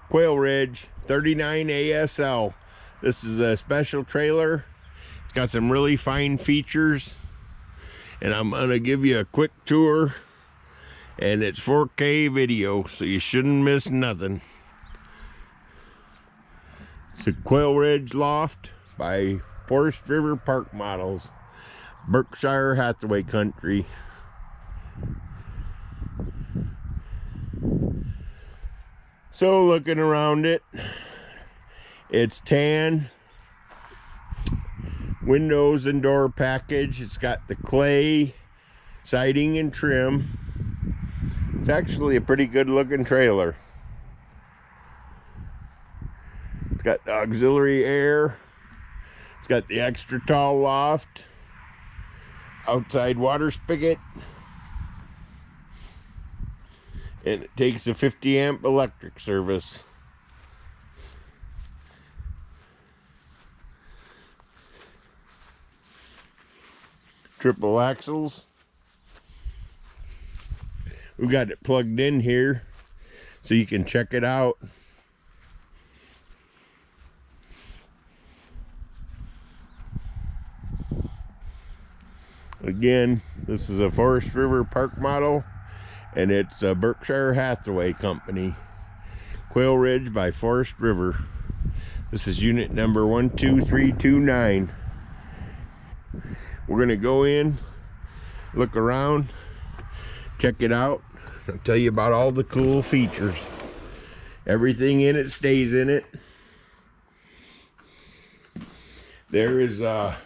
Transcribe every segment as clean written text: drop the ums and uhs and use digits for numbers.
Quailridge 39 ASL. This is a special trailer. It's got some really fine features, and I'm gonna give you a quick tour, and it's 4K video, so you shouldn't miss nothing. It's a Quailridge Loft by Forest River Park Models, Berkshire Hathaway country. So looking around it, it's tan, windows and door package. It's got the clay siding and trim. It's actually a pretty good looking trailer. It's got the auxiliary air. It's got the extra tall loft, outside water spigot, and it takes a 50 amp electric service. Triple axles. We got it plugged in here so you can check it out. Again, this is a Forest River Park model, and it's a Berkshire Hathaway company. Quailridge by Forest River. This is unit number 12329. We're gonna go in, look around, check it out. I'll tell you about all the cool features. Everything in it stays in it. There is a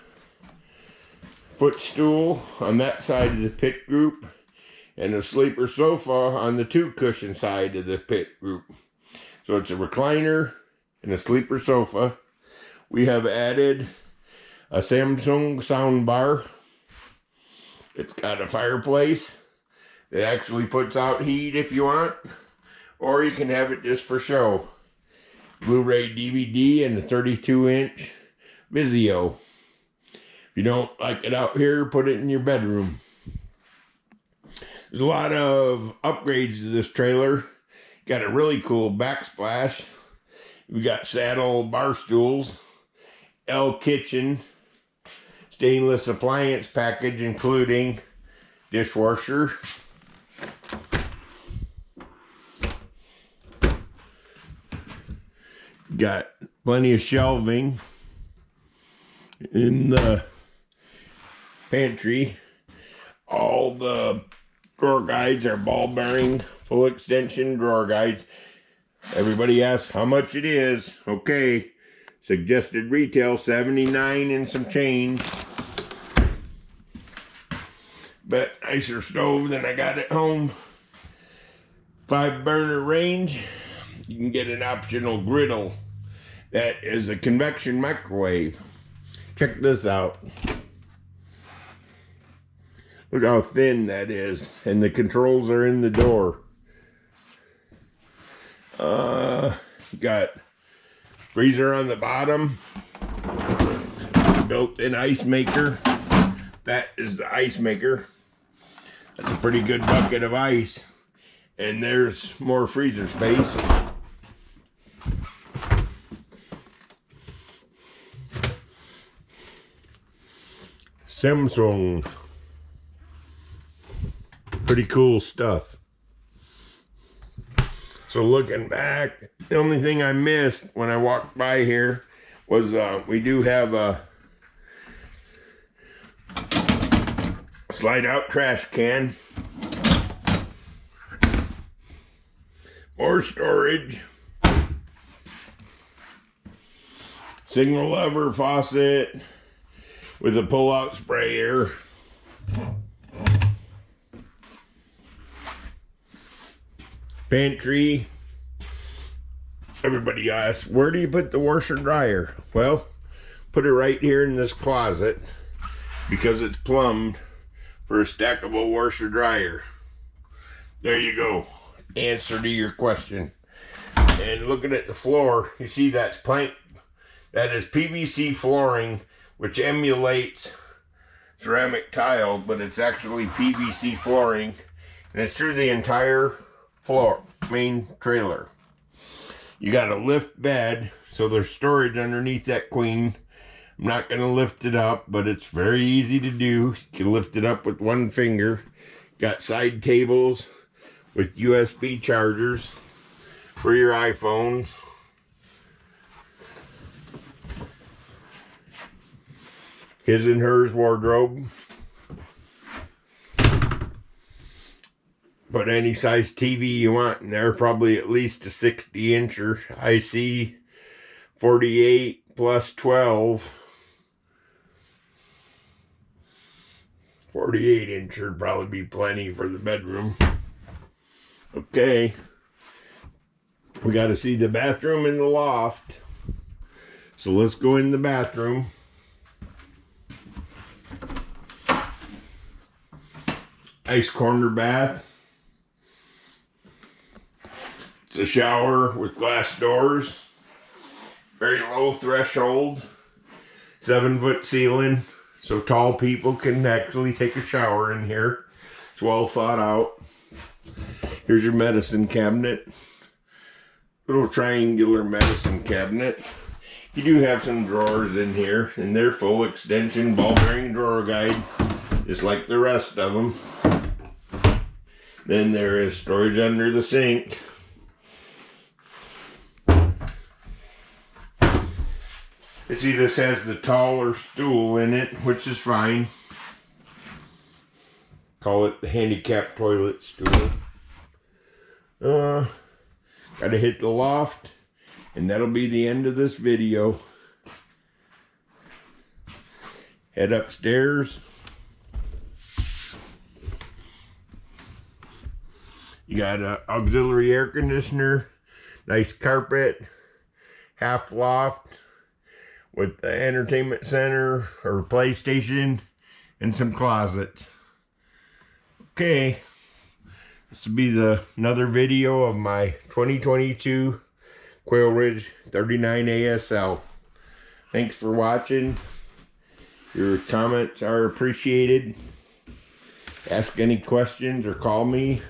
footstool on that side of the pit group, and a sleeper sofa on the 2 cushion side of the pit group. So it's a recliner and a sleeper sofa. We have added a Samsung sound bar. It's got a fireplace that actually puts out heat if you want, or you can have it just for show. Blu-ray DVD and a 32-inch Vizio. If you don't like it out here, put it in your bedroom. There's a lot of upgrades to this trailer. Got a really cool backsplash. We got saddle bar stools, L kitchen, stainless appliance package including dishwasher, got plenty of shelving in the pantry. All the drawer guides are ball bearing, full extension drawer guides. Everybody asks how much it is. Okay, suggested retail $79 and some change. But nicer stove than I got at home. 5 burner range. You can get an optional griddle. That is a convection microwave. Check this out. Look how thin that is, and the controls are in the door. Got freezer on the bottom, built-in ice maker. That is the ice maker. That's a pretty good bucket of ice, and there's more freezer space. Samsung. Pretty cool stuff. So looking back, the only thing I missed when I walked by here was we do have a slide out trash can. More storage. Single lever faucet with a pull-out sprayer. Pantry. Everybody asks, where do you put the washer dryer? Well, put it right here in this closet because it's plumbed for a stackable washer dryer. There you go. Answer to your question. And looking at the floor, you see that's plank. That is PVC flooring, which emulates ceramic tile, but it's actually PVC flooring, and it's through the entire floor, main trailer. You got a lift bed, so there's storage underneath that queen. I'm not going to lift it up, but it's very easy to do. You can lift it up with one finger. Got side tables with USB chargers for your iPhones. His and hers wardrobe. Put any size TV you want in there, probably at least a 60-incher. I see 48 plus 12. 48-incher would probably be plenty for the bedroom. Okay. We got to see the bathroom and the loft. So let's go in the bathroom. Nice corner bath. It's a shower with glass doors. Very low threshold. 7-foot ceiling. So tall people can actually take a shower in here. It's well thought out. Here's your medicine cabinet. Little triangular medicine cabinet. You do have some drawers in here, and they're full extension ball bearing drawer guide, just like the rest of them. Then there is storage under the sink. You see, this has the taller stool in it, which is fine. Call it the handicap toilet stool. Gotta hit the loft, and that'll be the end of this video. Head upstairs. You got an auxiliary air conditioner, nice carpet, half loft with the entertainment center or PlayStation and some closets. Okay, this will be another video of my 2022 Quailridge 39 ASL. Thanks for watching. Your comments are appreciated. Ask any questions or call me.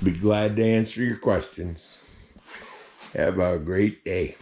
Be glad to answer your questions. Have a great day.